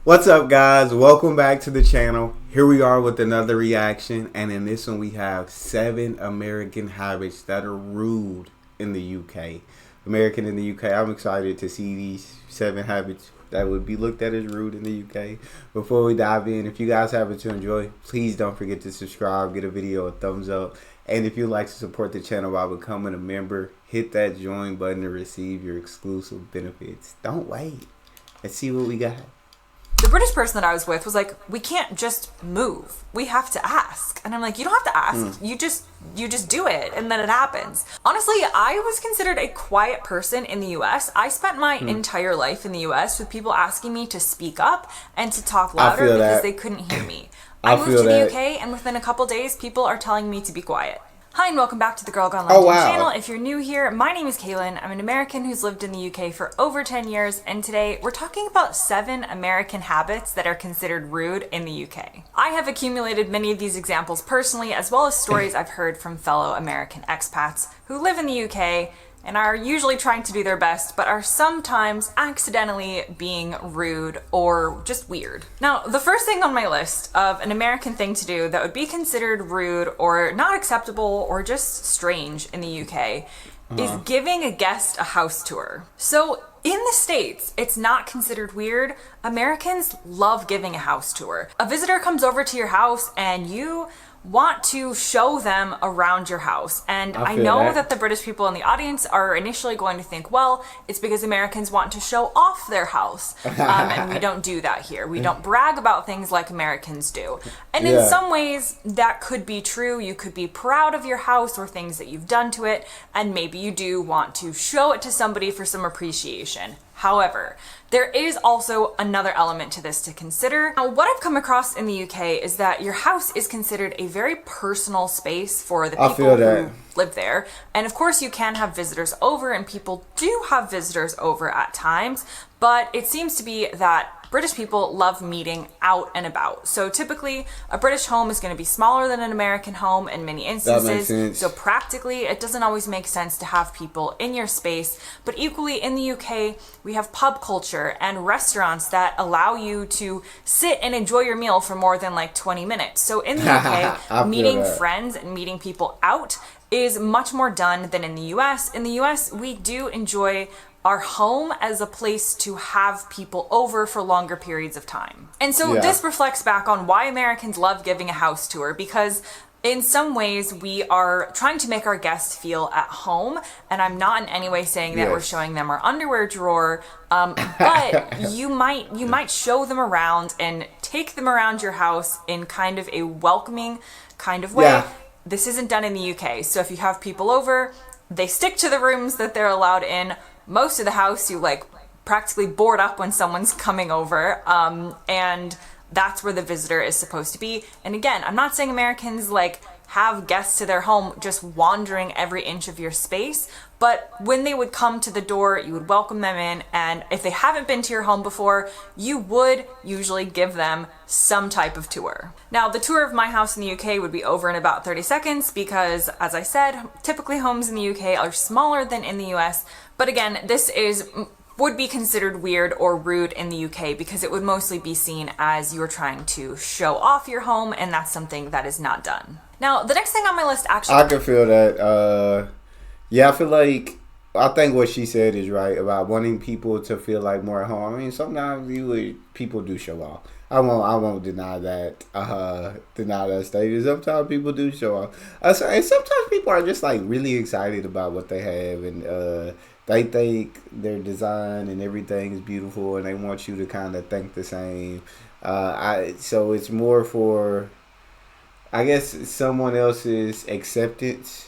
What's up, guys? Welcome back to the channel. Here we are with another reaction, and in this one we have 7 American habits that are rude in the UK. American in the UK. I'm excited to see these 7 habits that would be looked at as rude in the UK. Before we dive in, if you guys have it to enjoy, please don't forget to subscribe, give a video a thumbs up, and if you'd like to support the channel by becoming a member, hit that join button to receive your exclusive benefits. Don't wait. Let's see what we got. The British person that I was with was like, we can't just move. We have to ask. And I'm like, you don't have to ask. You just do it, and then it happens. Honestly, I was considered a quiet person in the US. I spent my entire life in the US with people asking me to speak up and to talk louder because they couldn't hear me. I moved to the UK, and within a couple days, people are telling me to be quiet. Hi, and welcome back to the Girl Gone London channel. If you're new here, my name is Kaylin. I'm an American who's lived in the UK for over 10 years, and today we're talking about 7 American habits that are considered rude in the UK. I have accumulated many of these examples personally, as well as stories I've heard from fellow American expats who live in the UK and are usually trying to do their best, but are sometimes accidentally being rude or just weird. Now, the first thing on my list of an American thing to do that would be considered rude or not acceptable or just strange in the UK is giving a guest a house tour. So in the States, it's not considered weird. Americans love giving a house tour. A visitor comes over to your house and you want to show them around your house. And I know that the British people in the audience are initially going to think, well, it's because Americans want to show off their house. And we don't do that here. We don't brag about things like Americans do. And in some ways, that could be true. You could be proud of your house or things that you've done to it. And maybe you do want to show it to somebody for some appreciation. However, there is also another element to this to consider. Now, what I've come across in the UK is that your house is considered a very personal space for the people who live there. And of course, you can have visitors over, and people do have visitors over at times, but it seems to be that British people love meeting out and about. So typically, a British home is going to be smaller than an American home in many instances. That makes sense. So practically, it doesn't always make sense to have people in your space. But equally, in the UK, we have pub culture and restaurants that allow you to sit and enjoy your meal for more than like 20 minutes. So in the UK, meeting friends and meeting people out is much more done than in the US. In the US, we do enjoy our home as a place to have people over for longer periods of time. And so this reflects back on why Americans love giving a house tour, because in some ways we are trying to make our guests feel at home. And I'm not in any way saying that we're showing them our underwear drawer, but you might show them around and take them around your house in kind of a welcoming kind of way. This isn't done in the UK. So if you have people over, they stick to the rooms that they're allowed in. Most of the house, you like practically board up when someone's coming over, and that's where the visitor is supposed to be. And again, I'm not saying Americans like have guests to their home just wandering every inch of your space, but when they would come to the door, you would welcome them in, and if they haven't been to your home before, you would usually give them some type of tour. Now, the tour of my house in the UK would be over in about 30 seconds because, as I said, typically homes in the UK are smaller than in the US, but again, this would be considered weird or rude in the UK because it would mostly be seen as you're trying to show off your home, and that's something that is not done. Now, the next thing on my list actually... I can feel that. I feel like, I think what she said is right about wanting people to feel like more at home. I mean, sometimes people do show off. I won't deny that. Deny that statement. Sometimes people do show off. And sometimes people are just like really excited about what they have, and they think their design and everything is beautiful, and they want you to kind of think the same. So it's more for, I guess, someone else's acceptance.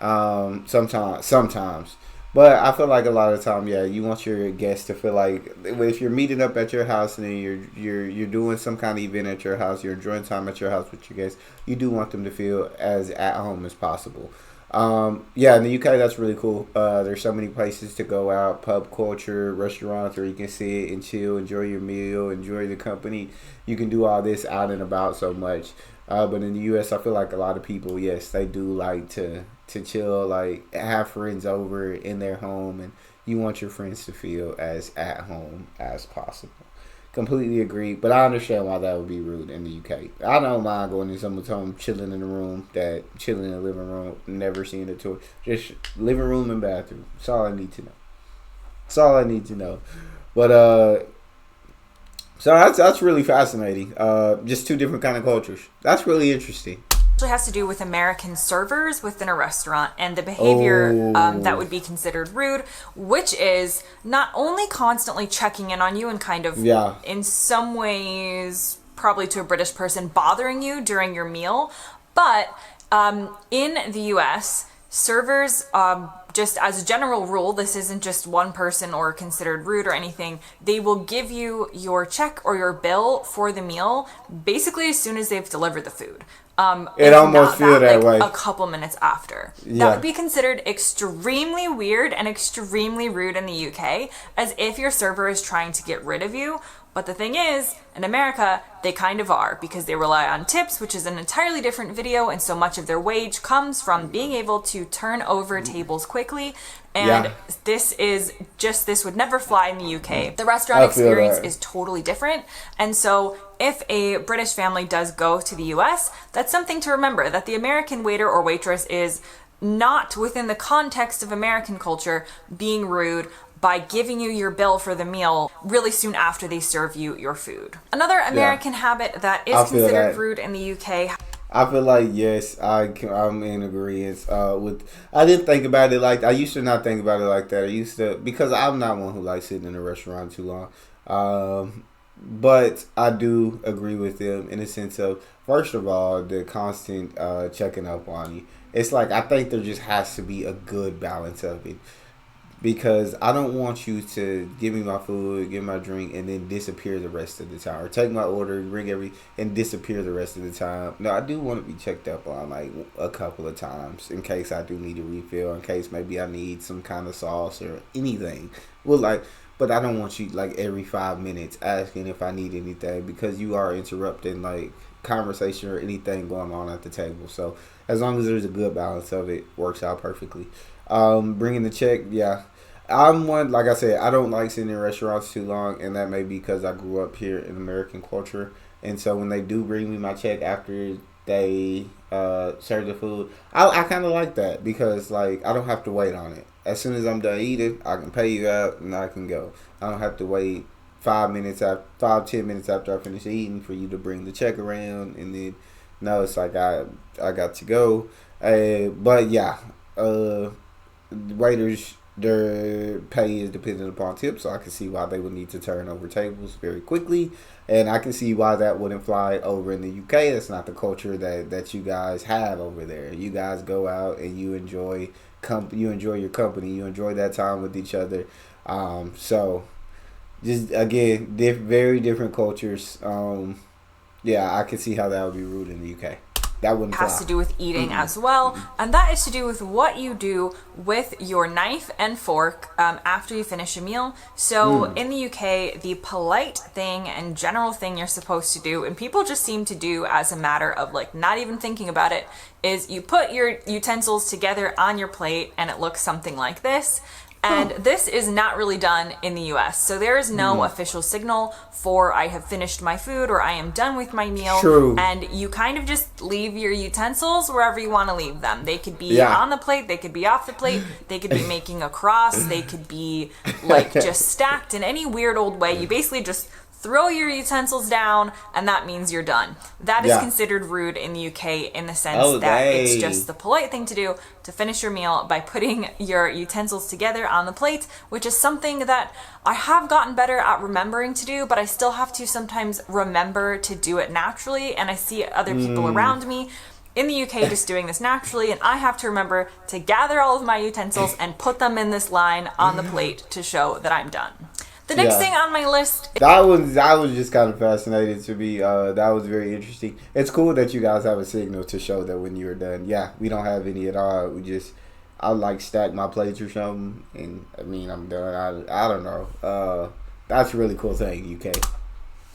Sometimes. But I feel like a lot of the time, you want your guests to feel like if you're meeting up at your house and then you're doing some kind of event at your house, you're enjoying time at your house with your guests, you do want them to feel as at home as possible. In the UK, that's really cool. There's so many places to go out, pub culture, restaurants where you can sit and chill, enjoy your meal, enjoy the company. You can do all this out and about so much. But in the US, I feel like a lot of people, yes, they do like to to chill, like have friends over in their home, and you want your friends to feel as at home as possible. Completely agree, but I understand why that would be rude in the UK. I don't mind going to someone's home, chilling in the room, chilling in the living room, never seeing a toy. Just living room and bathroom. That's all I need to know. That's all I need to know. But so that's really fascinating. Just two different kind of cultures. That's really interesting. Actually has to do with American servers within a restaurant and the behavior that would be considered rude, which is not only constantly checking in on you and kind of in some ways probably to a British person bothering you during your meal, but in the US servers, just as a general rule, this isn't just one person or considered rude or anything, they will give you your check or your bill for the meal basically as soon as they've delivered the food. It almost feels that way. A couple minutes after. That would be considered extremely weird and extremely rude in the UK, as if your server is trying to get rid of you. But the thing is, in America, they kind of are, because they rely on tips, which is an entirely different video, and so much of their wage comes from being able to turn over tables quickly. And this would never fly in the UK. The restaurant experience is totally different. And so if a British family does go to the US, that's something to remember, that the American waiter or waitress is not within the context of American culture being rude by giving you your bill for the meal really soon after they serve you your food. Another American habit that is considered rude in the UK. I feel like, yes, I'm in agreement with. I didn't think about it like I used to not think about it like that. I used to, because I'm not one who likes sitting in a restaurant too long. But I do agree with them in the sense of, first of all, the constant checking up on you. It's like, I think there just has to be a good balance of it. Because I don't want you to give me my food, give me my drink, and then disappear the rest of the time. Or take my order, bring and disappear the rest of the time. No, I do want to be checked up on like a couple of times in case I do need a refill, in case maybe I need some kind of sauce or anything. But I don't want you like every 5 minutes asking if I need anything, because you are interrupting like conversation or anything going on at the table. So as long as there's a good balance of it, works out perfectly. Bringing the check, I'm one, like I said, I don't like sitting in restaurants too long, and that may be because I grew up here in American culture, and so when they do bring me my check after they serve the food, I kind of like that, because like I don't have to wait on it. As soon as I'm done eating, I can pay you out and I can go. I don't have to wait 10 minutes after I finish eating for you to bring the check around, and then no, it's like I got to go. Waiters, their pay is dependent upon tips, so I can see why they would need to turn over tables very quickly, and I can see why that wouldn't fly over in the UK. That's not the culture that you guys have over there. You guys go out and you enjoy your company, you enjoy that time with each other. So just again, very different cultures. I can see how that would be rude in the UK. That wouldn't fly. Has to do with eating as well, and that is to do with what you do with your knife and fork after you finish a meal. So in the UK, the polite thing and general thing you're supposed to do, and people just seem to do as a matter of like not even thinking about it, is you put your utensils together on your plate and it looks something like this. And this is not really done in the US. So there is no official signal for I have finished my food or I am done with my meal. True. And you kind of just leave your utensils wherever you want to leave them. They could be on the plate, they could be off the plate, they could be making a cross, they could be like just stacked in any weird old way. You basically just throw your utensils down, and that means you're done. That is considered rude in the UK in the sense that it's just the polite thing to do to finish your meal by putting your utensils together on the plate, which is something that I have gotten better at remembering to do, but I still have to sometimes remember to do it naturally, and I see other people around me in the UK just doing this naturally, and I have to remember to gather all of my utensils and put them in this line on the plate to show that I'm done. The next thing on my list... I was just kind of fascinated to be... that was very interesting. It's cool that you guys have a signal to show that when you're done. Yeah, we don't have any at all. I like stack my plates or something, and I mean, I'm done. I don't know. That's a really cool thing, UK.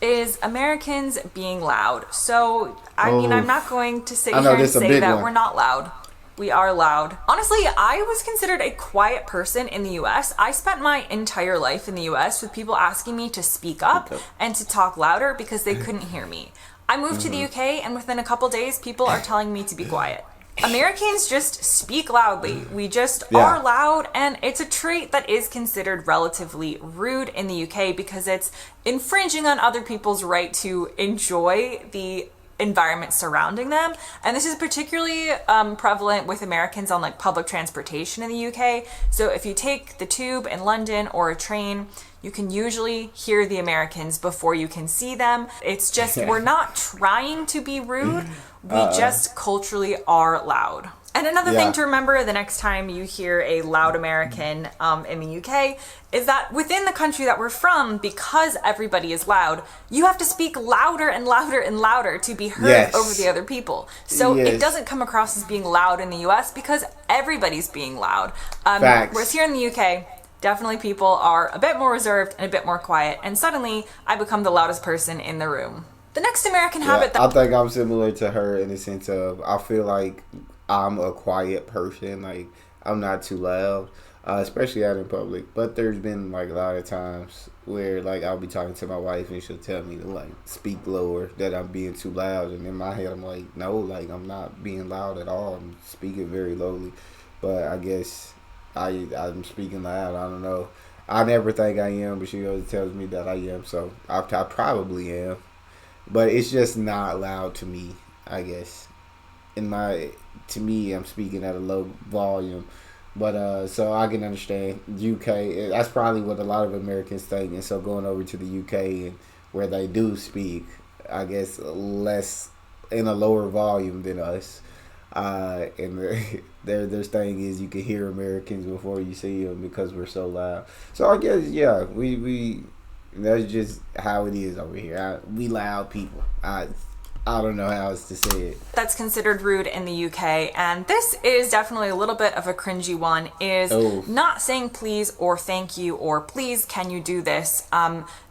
Is Americans being loud. So, I mean, I'm not going to sit here and say that we're not loud. We are loud. Honestly, I was considered a quiet person in the US. I spent my entire life in the US with people asking me to speak up and to talk louder because they couldn't hear me. I moved to the UK, and within a couple days, people are telling me to be quiet. Americans just speak loudly. We just are loud, and it's a trait that is considered relatively rude in the UK because it's infringing on other people's right to enjoy the environment surrounding them. And this is particularly prevalent with Americans on like public transportation in the UK. So if you take the tube in London or a train, you can usually hear the Americans before you can see them. It's just, we're not trying to be rude. We just culturally are loud. And another thing to remember the next time you hear a loud American in the UK is that within the country that we're from, because everybody is loud, you have to speak louder and louder and louder to be heard over the other people. So it doesn't come across as being loud in the US because everybody's being loud. Whereas here in the UK, definitely people are a bit more reserved and a bit more quiet. And suddenly I become the loudest person in the room. The next American habit that I think I'm similar to her in the sense of I feel like I'm a quiet person. Like, I'm not too loud, especially out in public. But there's been, like, a lot of times where, like, I'll be talking to my wife and she'll tell me to, like, speak lower, that I'm being too loud. And in my head, I'm like, no, like, I'm not being loud at all. I'm speaking very lowly. But I guess I'm speaking loud. I don't know. I never think I am, but she always tells me that I am. So I probably am. But it's just not loud to me, I guess. To me, I'm speaking at a low volume. But so I can understand UK. That's probably what a lot of Americans think. And so going over to the UK and where they do speak, I guess less in a lower volume than us. And their thing is you can hear Americans before you see them because we're so loud. So I guess we that's just how it is over here. We loud people. I don't know how else to say it. That's considered rude in the UK, and this is definitely a little bit of a cringy one, is not saying please or thank you or please can you do this,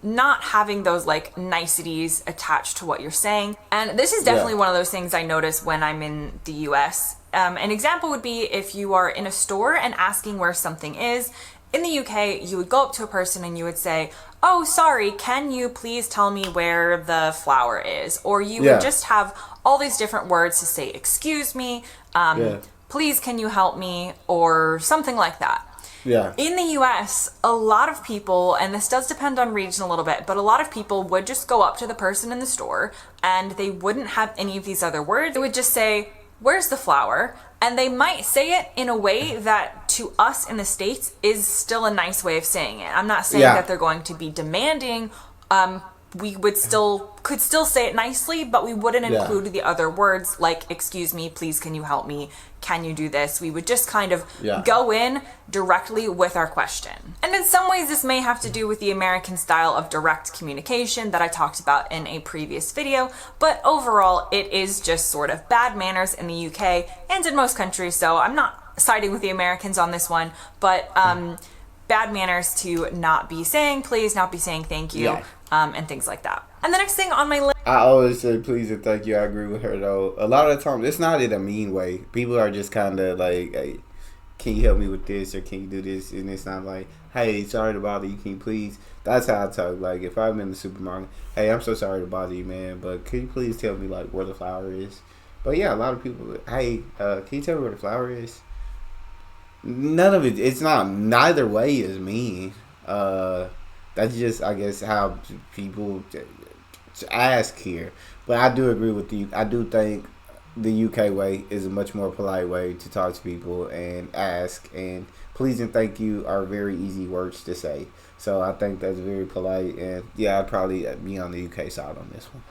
not having those like niceties attached to what you're saying. And this is definitely one of those things I notice when I'm in the US. An example would be if you are in a store and asking where something is. In the UK, you would go up to a person and you would say, oh, sorry, can you please tell me where the flower is? Or you would just have all these different words to say, excuse me, please can you help me, or something like that. Yeah. In the US, a lot of people, and this does depend on region a little bit, but a lot of people would just go up to the person in the store and they wouldn't have any of these other words. They would just say, where's the flower? And they might say it in a way that to us in the States is still a nice way of saying it. I'm not saying that they're going to be demanding. We could still say it nicely, but we wouldn't include the other words like, excuse me, please can you help me, can you do this? We would just kind of go in directly with our question. And in some ways this may have to do with the American style of direct communication that I talked about in a previous video, but overall it is just sort of bad manners in the UK and in most countries, so I'm not siding with the Americans on this one, but bad manners to not be saying please, not be saying thank you, and things like that. And the next thing on my list, I always say please and thank you. I agree with her though. A lot of the time, it's not in a mean way. People are just kind of like, hey, can you help me with this or can you do this? And it's not like, hey, sorry to bother you, can you please? That's how I talk. Like if I'm in the supermarket, hey, I'm so sorry to bother you, man, but can you please tell me like where the flower is? But yeah, a lot of people, hey, can you tell me where the flower is? None of it. It's not. Neither way is mean. That's just, I guess, how people ask here. But I do agree with you. I do think the UK way is a much more polite way to talk to people and ask. And please and thank you are very easy words to say. So I think that's very polite. And yeah, I'd probably be on the UK side on this one.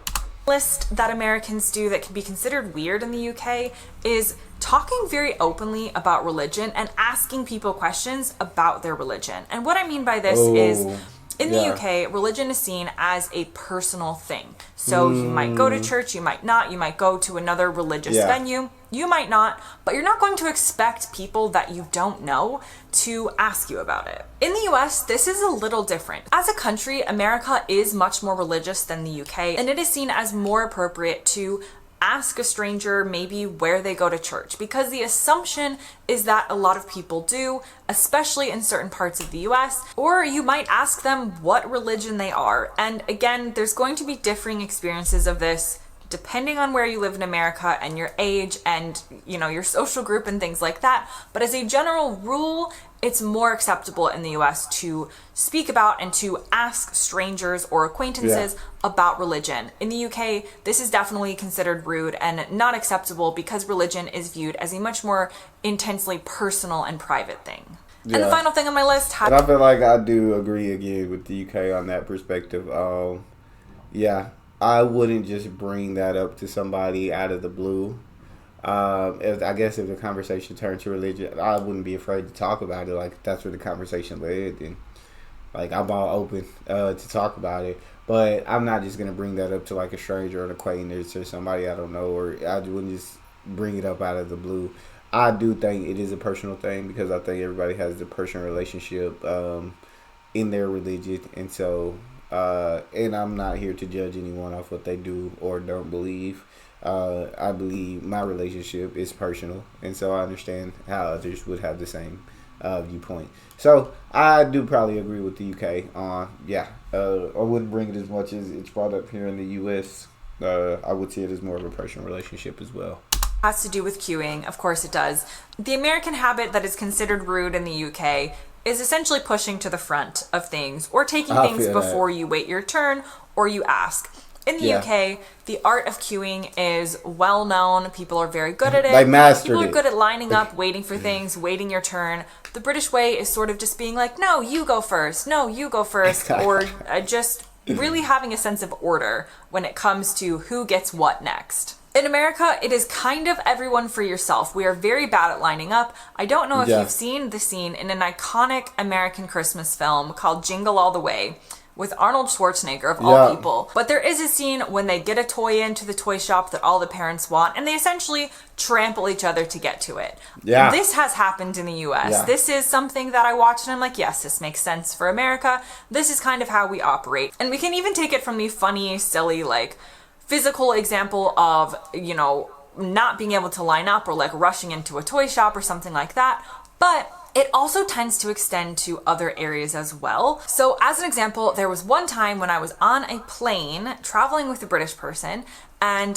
List that Americans do that can be considered weird in the UK is talking very openly about religion and asking people questions about their religion. And what I mean by this is, in the UK, religion is seen as a personal thing. So you might go to church, you might not, you might go to another religious venue, you might not, but you're not going to expect people that you don't know to ask you about it. In the US, this is a little different. As a country, America is much more religious than the UK, and it is seen as more appropriate to ask a stranger maybe where they go to church, because the assumption is that a lot of people do, especially in certain parts of the US. Or you might ask them what religion they are. And again, there's going to be differing experiences of this depending on where you live in America and your age and, your social group and things like that. But as a general rule, it's more acceptable in the US to speak about and to ask strangers or acquaintances about religion. In the UK, this is definitely considered rude and not acceptable because religion is viewed as a much more intensely personal and private thing. Yeah. And the final thing on my list... And I feel like I do agree again with the UK on that perspective. I wouldn't just bring that up to somebody out of the blue. If the conversation turned to religion, I wouldn't be afraid to talk about it. Like, that's where the conversation led, and like, I'm all open to talk about it. But I'm not just gonna bring that up to like a stranger or an acquaintance or somebody I don't know, or I wouldn't just bring it up out of the blue. I do think it is a personal thing because I think everybody has a personal relationship in their religion, and so. And I'm not here to judge anyone off what they do or don't believe. I believe my relationship is personal, and so I understand how others would have the same viewpoint. So I do probably agree with the UK on, I wouldn't bring it as much as it's brought up here in the US. I would see it as more of a personal relationship as well. Has to do with queuing, of course it does. The American habit that is considered rude in the UK is essentially pushing to the front of things or taking things before you wait your turn or you ask. In the UK, the art of queuing is well known. People are very good at it. They mastered People are good at lining up, waiting for things, waiting your turn. The British way is sort of just being like, no, you go first. No, you go first. Or just really having a sense of order when it comes to who gets what next. In America, it is kind of everyone for yourself. We are very bad at lining up. I don't know if you've seen the scene in an iconic American Christmas film called Jingle All the Way with Arnold Schwarzenegger, of all people. But there is a scene when they get a toy into the toy shop that all the parents want, and they essentially trample each other to get to it. Yeah. This has happened in the US. Yeah. This is something that I watched and I'm like, yes, this makes sense for America. This is kind of how we operate. And we can even take it from the funny, silly, physical example of, not being able to line up or rushing into a toy shop or something like that. But it also tends to extend to other areas as well. So as an example, there was one time when I was on a plane traveling with a British person, and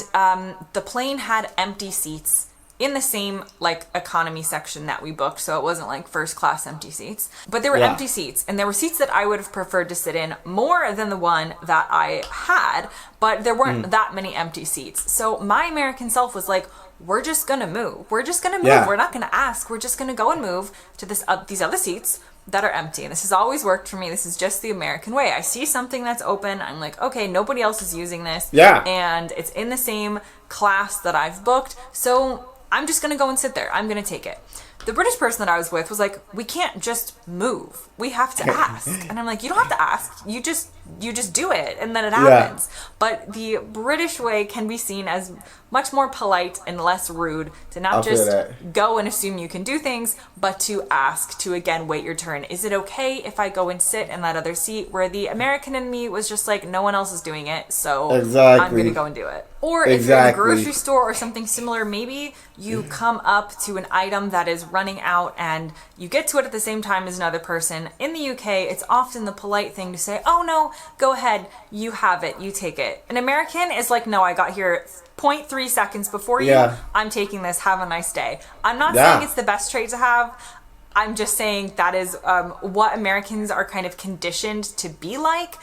the plane had empty seats in the same economy section that we booked, so it wasn't first class empty seats, but there were empty seats, and there were seats that I would have preferred to sit in more than the one that I had, but there weren't that many empty seats. So my American self was like, we're just gonna move. We're just gonna move. Yeah. We're not gonna ask. We're just gonna go and move to these other seats that are empty. And this has always worked for me. This is just the American way. I see something that's open. I'm like, okay, nobody else is using this. Yeah. And it's in the same class that I've booked. So I'm just going to go and sit there. I'm going to take it. The British person that I was with was like, we can't just move. We have to ask. And I'm like, you don't have to ask. You just do it. And then it happens. Yeah. But the British way can be seen as much more polite and less rude, to not just go and assume you can do things, but to ask, to again, wait your turn. Is it okay if I go and sit in that other seat? Where the American in me was just like, no one else is doing it, so I'm going to go and do it. Or if you're in a grocery store or something similar, maybe you come up to an item that is running out and you get to it at the same time as another person. In the UK, it's often the polite thing to say, oh no, go ahead, you have it, you take it. An American is like, no, I got here 0.3 seconds before you, I'm taking this, have a nice day. I'm not saying it's the best trait to have. I'm just saying that is what Americans are kind of conditioned to be like.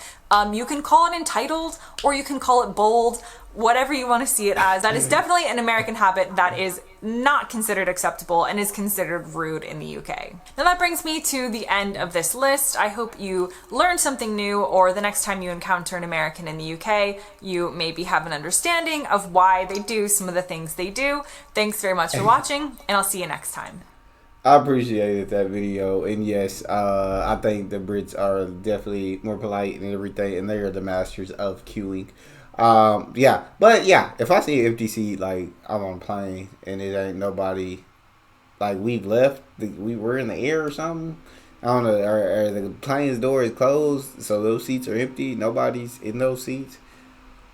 You can call it entitled or you can call it bold, whatever you want to see it as. That is definitely an American habit that is not considered acceptable and is considered rude in the UK. Now that brings me to the end of this list. I hope you learned something new, or the next time you encounter an American in the UK, you maybe have an understanding of why they do some of the things they do. Thanks very much for watching, and I'll see you next time. I appreciated that video, and yes, I think the Brits are definitely more polite and everything, and they are the masters of queuing. If I see an empty seat, I'm on a plane and it ain't nobody, we've left, we were in the air or something, I don't know, or the plane's door is closed, so those seats are empty, nobody's in those seats,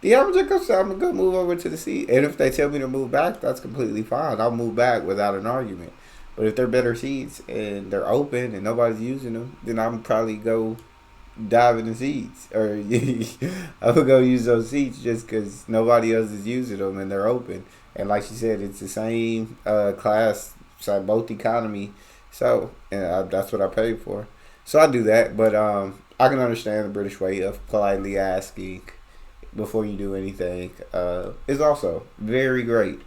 Yeah, I'm just gonna say I'm gonna move over to the seat, and if they tell me to move back, that's completely fine. I'll move back without an argument. But if they're better seats and they're open and nobody's using them, then I'm probably go dive in the seats, or I would go use those seats just because nobody else is using them and they're open. And like she said, it's the same class, so both economy. So and that's what I paid for. So I do that, but I can understand the British way of politely asking before you do anything. Is also very great.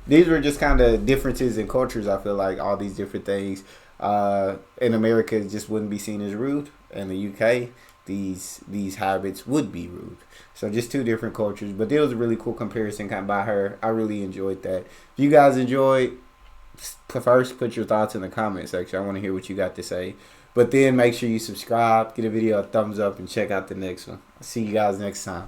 These were just kind of differences in cultures. I feel like all these different things in America just wouldn't be seen as rude. In the UK, these habits would be rude. So just two different cultures. But it was a really cool comparison kind of by her. I really enjoyed that. If you guys enjoyed, first put your thoughts in the comment section. I want to hear what you got to say. But then make sure you subscribe, get a video a thumbs up, and check out the next one. I'll see you guys next time.